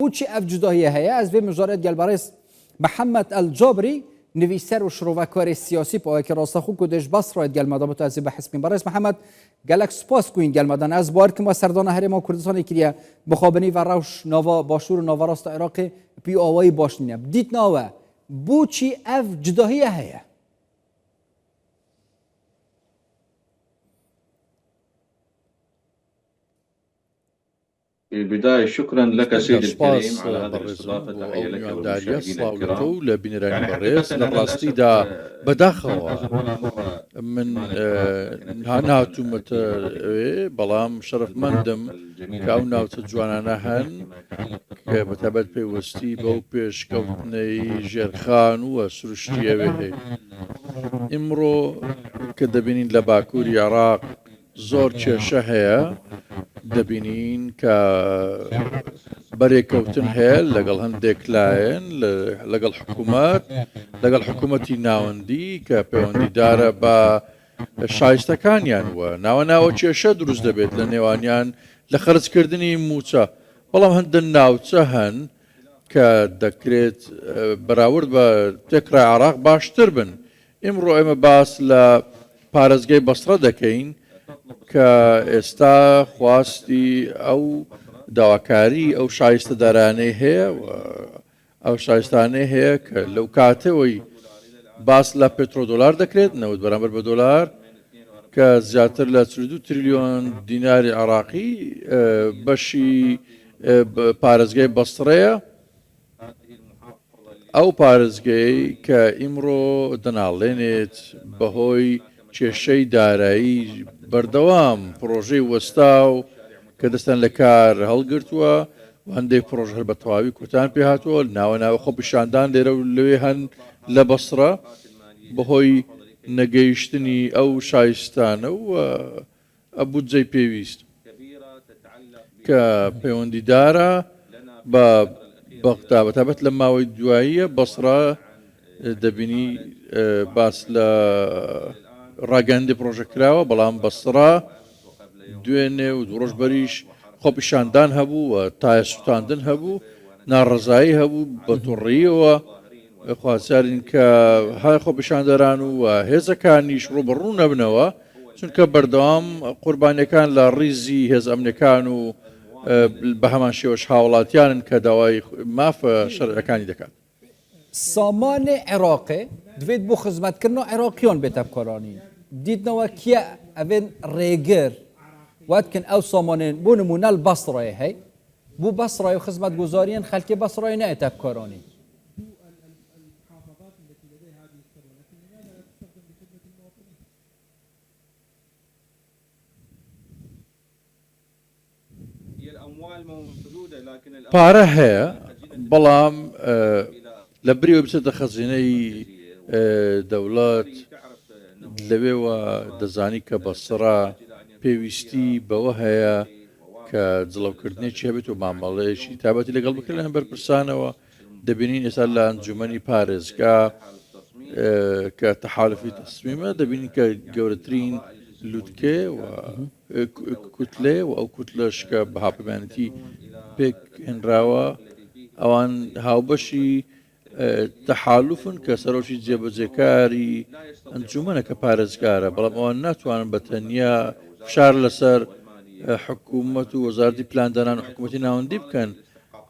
بوچی اف جداهیه هیا از به مجارات گلبارس محمد الجابری نویسر و شروعکار سیاسی پای که راستا خو کدش بصره گل مدام تو از بحث بین برای محمد گلک سپاس کوین گل مدان از بار که ما سردان هرما کردستان کریه مخابنی و روش نوا باشور نوا راست عراق پی آوای باشنیه دیت ناوه بوچی اف جداهیه هیا في البداية شكرا لك سيدي الكريم سپاس على هذه بەڕێزم الاستضافة بۆ ئەو تحية لك میوانداریە والمشاهدين سڵاوەتە و الكرام. لە بینەرانی يعني بەڕێز حقيقة لە أنا ڕاستیدا للأسف بەداخەوە هنا مرة من نهاتوومەتە بەڵام شەرفمەندم کە ئەو ناوچە جوانانە هەن کە بەتەبەت پێوەستی بەو پێشکەوتنەی ژێرخان وە سروشتی ئەوێ هەیە ئیمڕۆ کە دەبینین لە باکووری عێراق زۆر کێشە هەیە دەبینین کە بەرێکەوتن هەیە لەگەڵ هەندێک لایەن لەگەڵ حکوومەت لەگەڵ حکوومەتی ناوەندی کە پەیوەندیدارە بە شایستەکانیان وە ناوە کێشە دروست دەبێت لە نێوانیان لە خەرجکردنی موچە بەڵام هەندە ناوچە هەن کە دەکرێت بەراورد بە تێکرای عێراق باشتر بن ئیمڕۆ ئێمە باس لە پارێزگای بەسڕە دەکەین کە ئێستا خواستی ئەو داواکاری ئەو شایستە دارانەی هەیە ئەو شایستانەی هەیە کە لەو کاتەوەی باس لە پێترۆدۆلار دەکرێت نەوت بەرامبەر بە دۆلار کە زیاتر لە 42 تریلیۆن دیناری عێراقی بەشی پارێزگای بەسڕەیە ئەو پارێزگای کە ئیمڕۆ دەناڵێنێت بەهۆی کێشەی دارایی بەردەوام پرۆژەی وەستا و کە دەستان لە کار هەڵگرتووە و هەندێک پرۆژ هەر بە تەواوی کوتان پێ هاتووە ناوە خۆپیشاندان لێرە و لەوێ هەن لە بەسڕە بەهۆی نەگەیشتنی ئەو شایستانە و بودجەی پێویست کە پەیوەندیدارە بە بەتابەت لە ماوەی دواییە بەسڕە دەبینی باس لە ڕاگەندی پرۆژەکراوە بەڵام بەسڕە دوێنێ و دوڕۆژ بەریش خۆپیشاندان هەبوو و تایە سووتاندن هەبوو ناڕەزایی هەبوو بە تووڕیەوە خوازارین کە های خۆپیشاندەران و هێزەکانیش ڕوبڕوو نەبنەوە چونکە بەردەوام قوربانیەکان لە ڕیزی هێز ئەمنەکان و بە هەمان شێوەش هاوڵاتیانن کە داوای مافە شەرعەکانی دەکات سامان عێراقی دوێت بۆ خزمەتکردنەوە عێراقیۆن بێتە بکۆڕانی دیتنەوە کیە ئەبێن ڕێگر واتکن ئەو سامانێن بۆ نمونە بەسڕێ هەی بوو بەسڕای و خزمەت گوزاریان خەلکی بەسڕای نایەتە بکۆڕانی پارە هەیە بەڵام لە بریوە بچێتە خەزینەی دەوڵەت لەوێوە دەزانی کە بەسڕە پێویستی بەوە هەیە کە جڵەوکردنێکی هەبێت و مامەڵەیەکی تابەتی لەگەڵ بکرد لە هەمبەر پرسانەوە دەبینین ئێستا لە ئەنجومەنی پارێزگا کە تەحالفی تەسمیمە دەبینین کە گەورەترین لووتکێ و کوتلێ و ئەو کوتلەش کە بە هاپەمانەتی پێک هێنراوە ئەوان هاوبەشی تەحالوفن کە سەرۆکی جێبەجێکاری ئەنجومەنە کە پارێزگارە بەڵام ئەوان ناتوانن بە تەنیا فشار لەسەر حکوومەت و وەزارەتی پلاندانان و حکوومەتی ناوەندی بکەن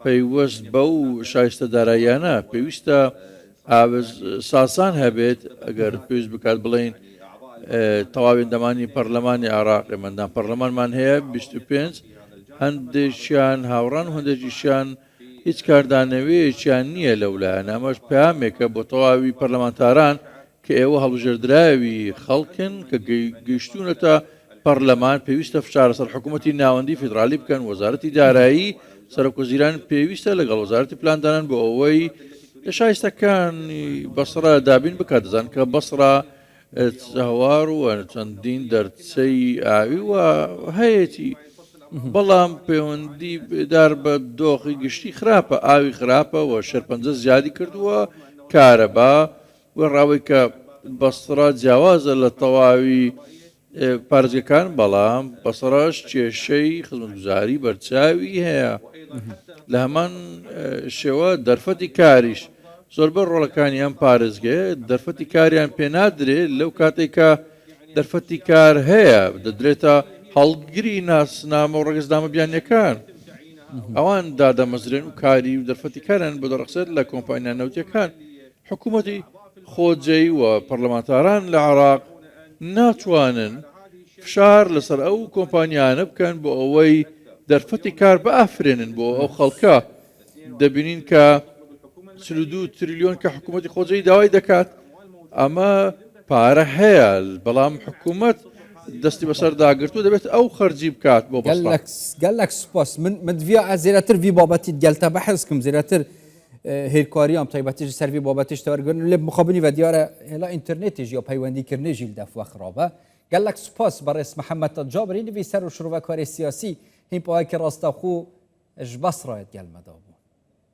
پەیوەست بەو شایستە داراییانە پێویستە ساسان هەبێت ئەگەر پێویست بکات بڵێن تەواوێندەمانی پەرلەمانی عێراق ئێمەندان پەرلەمانمان هەیە 25 هەندێکیان هاوڕان و هەندێکیشیان هیچ کاردانەوەیەکیان نییە لەولایەن ئەمەش پامێکە بۆ تەواوی پەرلەمانتاران کە ئێوە هەڵبژێردراوی خەڵکن کە گەیشتونەتە پەرلەمان پێویستە فشارە سەر حکوومەتی ناوەندی فیدرالی بکەن وەزارەتی دارایی سەرۆکوەزیران پێویستە لەگەڵ وەزارەتی پلاندانان بۆ ئەوەی شایستەکانی بەسڕە دابین بکات دەزان کە بەسڕە هەوار و چەندین دەرچەی ئاوی و هەیەی بەڵام پەیوەندی دار بە دۆخی گشتی خراپە ئاوی خراپە و شەرپەنجە زیادی کردووە کارەبا و ڕاوی کە بەسڕە جیاوازە لە تەواوی پارێزگەکان بەڵام بەسەڕاش کێشەی خزمەتگوزاری بەرچاوی هەیە لە هەمان شێوە دەرفەتی کاریش زۆربەر ڕۆڵەکانی ئەم پارێزگەیە دەرفەتی کاریان پێنادرێت لەو کاتێکە دەرفەتی کار هەیە دەدرێتە هەڵگری ناسنامە و ڕێگەزنامە بیانیەکان ئەوان دادەمەزرێن و کاری و دەرفەتی کاران بۆ دەڕەخسێت لە کۆمپانیا نەوتەکان حکوومەتی خۆجێی و پەرلەمانتاران لە عێراق ناتوانن فشار لەسەر ئەو کۆمپانیانە بکەن بۆ ئەوەی دەرفەتی کار بەئافرێنن بۆ ئەو خەڵکە دەبینین کە 32 تریلیۆن کە حکوومەتی خۆجەی داوای دەکات ئەمە پارە هەیە بەڵام حکوومەت دەستی بەسەر داگرتو دەبێت ئەو خەرجی بکات بۆ گەلک سپاس من دویا زیاتر وی بابەتی گەلتە بەحەزکم زیاتر هێرکاریام تایبەتیژ سەروی بابەتیش تەوەرگرن لێ مخابنی بە دیارە هێلا ئینترنێتیژ یا پەیوەندیکردنێژی دەفوە خراپە گەلک سپاس بەڕێز محەممەد جابری نویسەر و شروڤکاری سیاسی هین پاوەکی ڕاستەخوو ji Basrayê gelmeda bû.